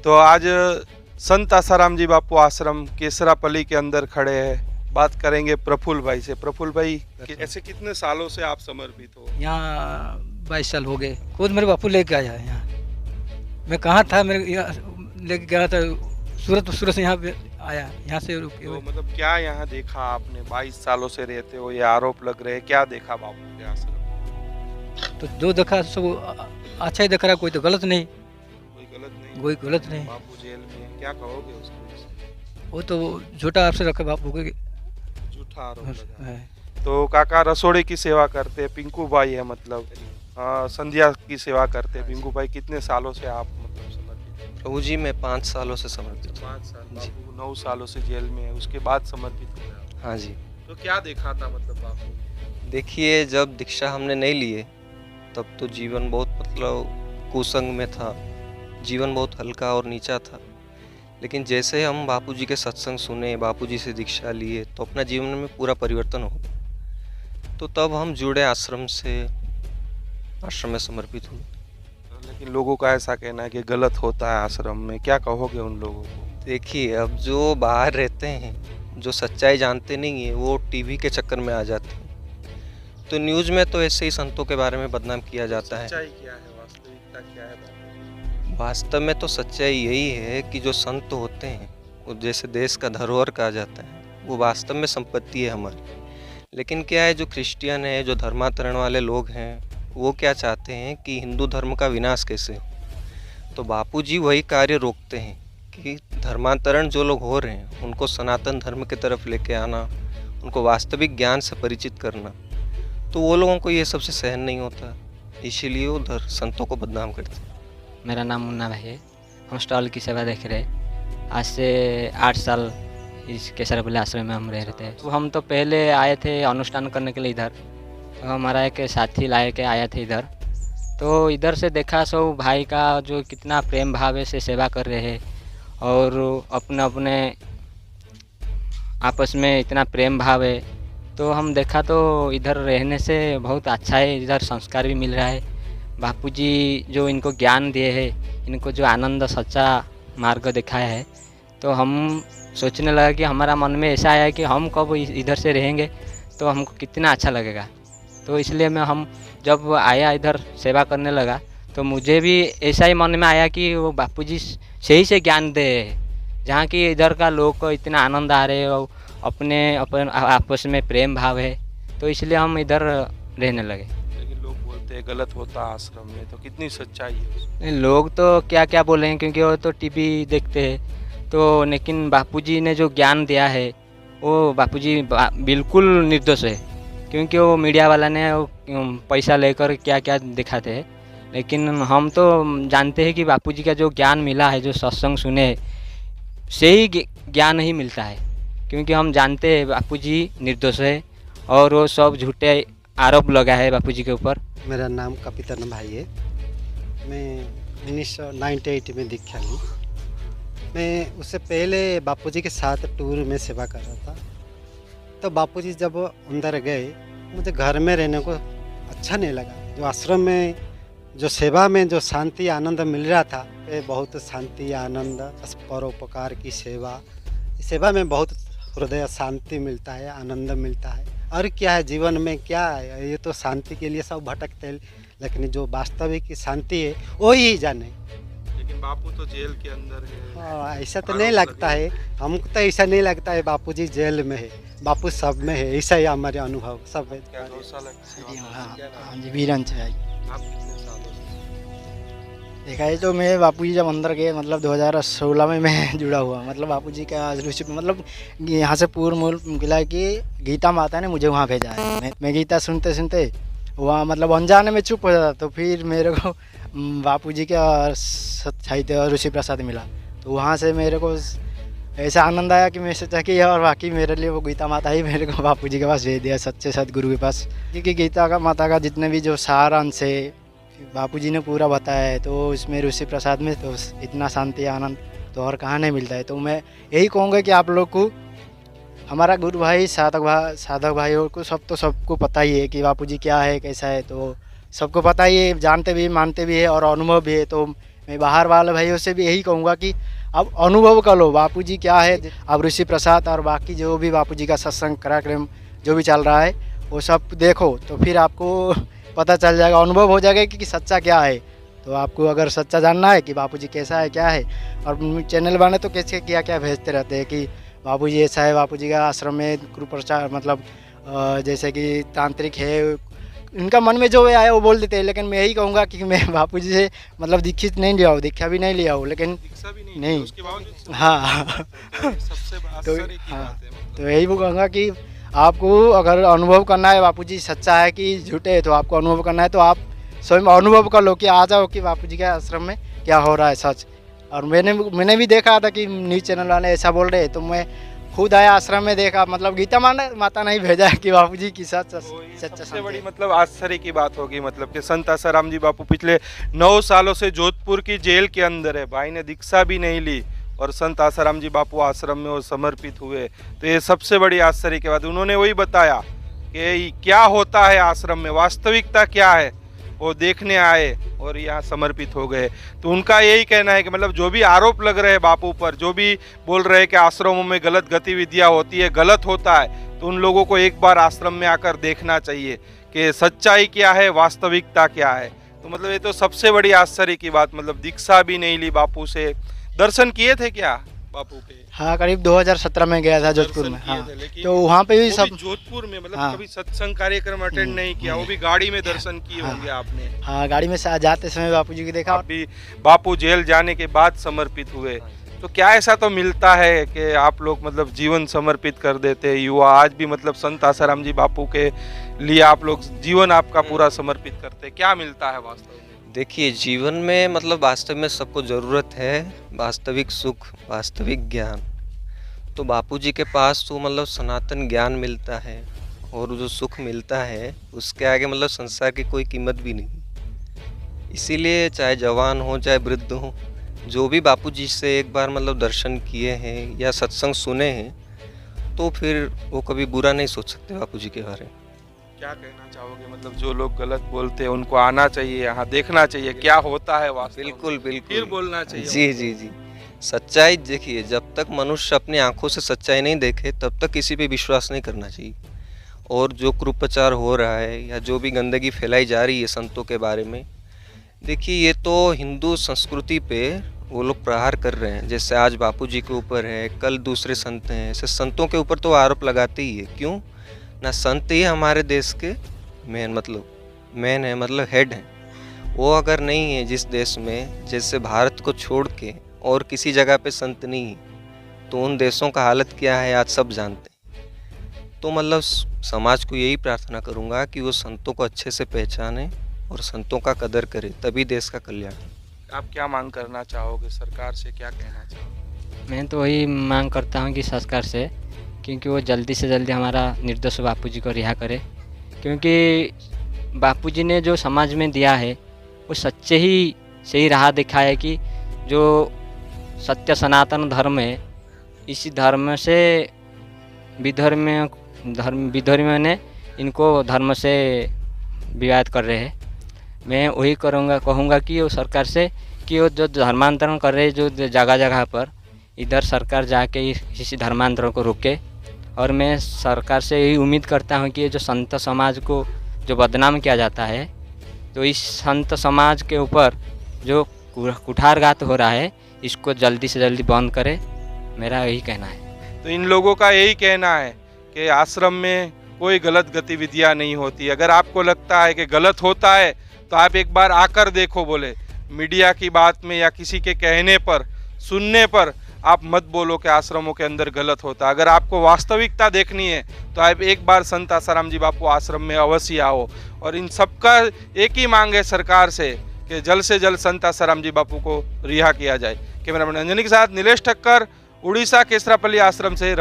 तो आज संत आसाराम जी बापू आश्रम केसरापल्ली के अंदर खड़े हैं। बात करेंगे प्रफुल्ल भाई से। प्रफुल्ल भाई, ऐसे कितने सालों से आप समर्पित हो? यहाँ 22 साल हो गए। खुद मेरे बापू लेके आया है यहाँ। मैं कहाँ था, मेरे यहाँ लेके गया था सूरत से यहाँ पे आया, यहाँ से रुके तो हुए। मतलब क्या यहाँ देखा आपने? 22 सालों से रहते हो, ये आरोप लग रहे हैं, क्या देखा बापू के आश्रम? तो जो देखा सब अच्छा ही दिख रहा, कोई तो गलत नहीं। कोई गलत नहीं? कोई गलत नहीं। बापू जेल में हैं, क्या कहोगे उसको? वो तो झूठा आपसे रखे बापू के। झूठा आरोप लगा। है। तो काका रसोड़े की सेवा करते हैं, पिंकू भाई है मतलब संध्या की सेवा करते हैं। पिंकू भाई, कितने सालों से आप मतलब समर्पित हैं? प्रभु जी, मैं 5 सालों से समर्पित हूँ। 5 साल। जी। बापू 9 सालों से जेल में है, उसके बाद समर्पित हुए आप। हाँ जी। तो क्या देखा था मतलब बापू? देखिए, जब दीक्षा हमने नहीं लिए तब तो जीवन बहुत मतलब कुसंग में था, जीवन बहुत हल्का और नीचा था। लेकिन जैसे हम बापूजी के सत्संग सुने, बापूजी से दीक्षा लिए, तो अपना जीवन में पूरा परिवर्तन हो गया। तो तब हम जुड़े आश्रम से, आश्रम में समर्पित हुए। लेकिन लोगों का ऐसा कहना है कि गलत होता है आश्रम में, क्या कहोगे उन लोगों को? देखिए, अब जो बाहर रहते हैं, जो सच्चाई जानते नहीं है, वो टीवी के चक्कर में आ जाते हैं। तो न्यूज़ में तो ऐसे ही संतों के बारे में बदनाम किया जाता है। सच्चाई क्या है, वास्तविकता क्या है बापू? वास्तव में तो सच्चाई यही है कि जो संत होते हैं, वो जैसे देश का धरोहर कहा जाता है, वो वास्तव में संपत्ति है हमारी। लेकिन क्या है, जो क्रिश्चियन है, जो धर्मांतरण वाले लोग हैं, वो क्या चाहते हैं कि हिंदू धर्म का विनाश कैसे हो। तो बापूजी वही कार्य रोकते हैं कि धर्मांतरण जो लोग हो रहे हैं, उनको सनातन धर्म की तरफ लेके आना, उनको वास्तविक ज्ञान से परिचित करना। तो वो लोगों को ये सबसे सहन नहीं होता, इसीलिए वो संतों को बदनाम करते हैं। मेरा नाम मुन्ना भाई है। हम स्टॉल की सेवा देख रहे हैं। आज से 8 साल इस केसरापल्ली आश्रम में हम रह रहे थे। तो हम तो पहले आए थे अनुष्ठान करने के लिए इधर। तो हमारा एक साथी लाए के आया थे इधर। तो इधर से देखा सब भाई का जो कितना प्रेम भाव से सेवा कर रहे हैं और अपने आपस में इतना प्रेम भाव है। तो हम देखा तो इधर रहने से बहुत अच्छा है, इधर संस्कार भी मिल रहा है। बापूजी जो इनको ज्ञान दिए हैं, इनको जो आनंद सच्चा मार्ग दिखाया है, तो हम सोचने लगा कि हमारा मन में ऐसा आया कि हम कब इधर से रहेंगे तो हमको कितना अच्छा लगेगा। तो इसलिए हम जब आया इधर सेवा करने लगा तो मुझे भी ऐसा ही मन में आया कि वो बापूजी सही से ज्ञान दे, जहाँ कि इधर का लोग को इतना आनंद आ रहे हो, अपने आपस में प्रेम भाव है। तो इसलिए हम इधर रहने लगे। लेकिन लोग बोलते हैं गलत होता आश्रम में, तो कितनी सच्चाई है उसमें? लोग तो क्या क्या बोले हैं, क्योंकि वो तो टीवी देखते हैं। तो लेकिन बापूजी ने जो ज्ञान दिया है वो बापूजी बिल्कुल निर्दोष है। क्योंकि वो मीडिया वाला ने पैसा लेकर क्या क्या दिखाते हैं, लेकिन हम तो जानते हैं कि बापूजी का जो ज्ञान मिला है, जो सत्संग सुने, से ही ज्ञान ही मिलता है। क्योंकि हम जानते हैं बापूजी निर्दोष है और वो सब झूठे आरोप लगा है बापूजी के ऊपर। मेरा नाम कपितन भाई है। मैं 1998 में दीक्षा ली। मैं उससे पहले बापूजी के साथ टूर में सेवा कर रहा था। तो बापूजी जब अंदर गए, मुझे घर में रहने को अच्छा नहीं लगा। जो आश्रम में जो सेवा में जो शांति आनंद मिल रहा था, ये बहुत शांति आनंद, परोपकार की सेवा में बहुत हृदय शांति मिलता है, आनंद मिलता है। और क्या है जीवन में, क्या है, ये तो शांति के लिए सब भटकते हैं, लेकिन जो वास्तविक शांति है वो ही जाने। लेकिन बापू तो जेल के अंदर है। ऐसा तो नहीं लगता है, हमको तो ऐसा नहीं लगता है बापूजी जेल में है, बापू सब में है, ऐसा ही हमारे अनुभव सब है। क्या 2 साल की सेवा? क्या नाम? हाँ जी, वीरंश है। आप कितने सालों से? देखा है तो मैं बापूजी जब अंदर गए, मतलब 2016 में मैं जुड़ा हुआ। मतलब बापूजी का ऋषि, मतलब यहाँ से पूर्व मूल मिला कि गीता माता ने मुझे वहाँ भेजा है। मैं गीता सुनते सुनते वहाँ मतलब अनजाने में चुप हो जाता। तो फिर मेरे को बापूजी का साहित्य ऋषि प्रसाद मिला। तो वहाँ से मेरे को ऐसा आनंद आया कि मैं सोचा कि और बाकी मेरे लिए वो गीता माता ही मेरे को बापूजी के पास भेज दिया, सच्चे सदगुरु के पास। क्योंकि गीता का माता का जितने भी जो सार अंश है बापूजी ने पूरा बताया है। तो इसमें ऋषि प्रसाद में तो इतना शांति आनंद तो और कहाँ नहीं मिलता है। तो मैं यही कहूँगा कि आप लोग को, हमारा गुरु भाई साधक भाइयों को सबको पता ही है कि बापूजी क्या है, कैसा है। तो सबको पता ही है, जानते भी मानते भी है और अनुभव भी है। तो मैं बाहर वाले भाइयों से भी यही कहूँगा कि अब अनुभव कर लो बापूजी क्या है। अब ऋषि प्रसाद और बाकी जो भी बापूजी का सत्संग कार्यक्रम जो भी चल रहा है वो सब देखो, तो फिर आपको पता चल जाएगा, अनुभव हो जाएगा कि सच्चा क्या है। तो आपको अगर सच्चा जानना है कि बापूजी कैसा है क्या है, और चैनल वाले तो कैसे क्या क्या भेजते रहते हैं कि बापूजी ऐसा है, बापूजी का आश्रम में कुप्रचार मतलब जैसे कि तांत्रिक है, इनका मन में जो आया वो बोल देते हैं। लेकिन मैं यही कहूँगा कि मैं बापूजी से मतलब दीक्षित नहीं लिया हूँ, दीक्षा भी नहीं लिया हूँ, लेकिन दीक्षा भी नहीं। उसके बावजूद हाँ सबसे आश्चर्य की बात है मतलब। तो यही वो कहूँगा कि आपको अगर अनुभव करना है बापूजी सच्चा है कि झूठे है, तो आपको अनुभव करना है तो आप स्वयं अनुभव कर लो कि आ जाओ कि बापूजी के आश्रम में क्या हो रहा है सच। और मैंने भी देखा था कि न्यूज़ चैनल वाले ऐसा बोल रहे, तो मैं खुद आया आश्रम में देखा, मतलब गीता माता नहीं भेजा कि बापूजी की सच्चा सबसे बड़ी मतलब आश्चर्य की बात होगी मतलब कि संत आसाराम जी बापू पिछले 9 सालों से जोधपुर की जेल के अंदर है। भाई ने दीक्षा भी नहीं ली और संत आसाराम जी बापू आश्रम में वो समर्पित हुए। तो ये सबसे बड़ी आश्चर्य की बात, उन्होंने वही बताया कि क्या होता है आश्रम में, वास्तविकता क्या है, वो देखने आए और यहाँ समर्पित हो गए। तो उनका यही कहना है कि मतलब जो भी आरोप लग रहे हैं बापू पर, जो भी बोल रहे हैं कि आश्रमों में गलत गतिविधियाँ होती है, गलत होता है, तो उन लोगों को एक बार आश्रम में आकर देखना चाहिए कि सच्चाई क्या है, वास्तविकता क्या है। तो मतलब ये तो सबसे बड़ी आश्चर्य की बात, मतलब दीक्षा भी नहीं ली बापू से। दर्शन किए थे क्या बापू के? हाँ, करीब 2017 में गया था जोधपुर में। हाँ, लेकिन तो वहाँ पे भी सब जोधपुर में मतलब हाँ। कभी सत्संग कार्यक्रम अटेंड नहीं किया, वो भी गाड़ी में दर्शन किए हाँ। होंगे आपने। हाँ, गाड़ी में से जाते समय बापूजी को देखा। आप भी बापू जेल जाने के बाद समर्पित हुए, तो क्या ऐसा तो मिलता है कि आप लोग मतलब जीवन समर्पित कर देते हैं? युवा आज भी मतलब संत आसाराम जी बापू के लिए आप लोग जीवन आपका पूरा समर्पित करते हैं, क्या मिलता है वास्तव में? देखिए, जीवन में मतलब वास्तव में सबको ज़रूरत है वास्तविक सुख, वास्तविक ज्ञान। तो बापूजी के पास तो मतलब सनातन ज्ञान मिलता है, और जो सुख मिलता है उसके आगे मतलब संसार की कोई कीमत भी नहीं। इसीलिए चाहे जवान हो चाहे वृद्ध हो, जो भी बापूजी से एक बार मतलब दर्शन किए हैं या सत्संग सुने हैं, तो फिर वो कभी बुरा नहीं सोच सकते बापूजी के बारे में। क्या कहना चाहोगे, मतलब जो लोग गलत बोलते हैं उनको आना चाहिए, यहाँ देखना चाहिए क्या होता है वास्तव में, बिल्कुल बिल्कुल फिर बोलना चाहिए। जी जी जी, सच्चाई देखिए, जब तक मनुष्य अपनी आंखों से सच्चाई नहीं देखे तब तक किसी पे विश्वास नहीं करना चाहिए। और जो कुप्रचार हो रहा है या जो भी गंदगी फैलाई जा रही है संतों के बारे में, देखिए ये तो हिंदू संस्कृति पे वो लोग प्रहार कर रहे हैं। जैसे आज बापूजी के ऊपर है, कल दूसरे संत हैं, ऐसे संतों के ऊपर तो आरोप लगाते ही है। क्यों ना, संत ही हमारे देश के मेन है, मतलब हेड हैं। वो अगर नहीं है जिस देश में, जैसे भारत को छोड़ के और किसी जगह पे संत नहीं है, तो उन देशों का हालत क्या है आज सब जानते हैं। तो मतलब समाज को यही प्रार्थना करूँगा कि वो संतों को अच्छे से पहचाने और संतों का कदर करे, तभी देश का कल्याण। आप क्या मांग करना चाहोगे सरकार से, क्या कहना चाहोगे? मैं तो वही मांग करता हूँ कि सरकार से, क्योंकि वो जल्दी से जल्दी हमारा निर्दोष बापूजी को रिहा करे। क्योंकि बापूजी ने जो समाज में दिया है वो सही राह दिखाया कि जो सत्य सनातन धर्म है, इसी धर्म से विधर्मियों ने इनको धर्म से विवाद कर रहे हैं। मैं वही कहूँगा कि वो सरकार से कि वो जो धर्मांतरण कर रहे हैं जो जगह जगह पर, इधर सरकार जाके इसी धर्मांतरण को रोके। और मैं सरकार से यही उम्मीद करता हूँ कि ये जो संत समाज को जो बदनाम किया जाता है, तो इस संत समाज के ऊपर जो कुठारघात हो रहा है, इसको जल्दी से जल्दी बंद करे, मेरा यही कहना है। तो इन लोगों का यही कहना है कि आश्रम में कोई गलत गतिविधियां नहीं होती। अगर आपको लगता है कि गलत होता है तो आप एक बार आकर देखो। बोले मीडिया की बात में या किसी के कहने पर, सुनने पर आप मत बोलो कि आश्रमों के अंदर गलत होता। अगर आपको वास्तविकता देखनी है तो आप एक बार संत आसाराम जी बापू आश्रम में अवश्य आओ। और इन सबका एक ही मांग है सरकार से कि जल्द से जल्द संत आसाराम जी बापू को रिहा किया जाए। कैमरामैन अंजनी के साथ नीलेश ठक्कर, उड़ीसा केसरापल्ली आश्रम से।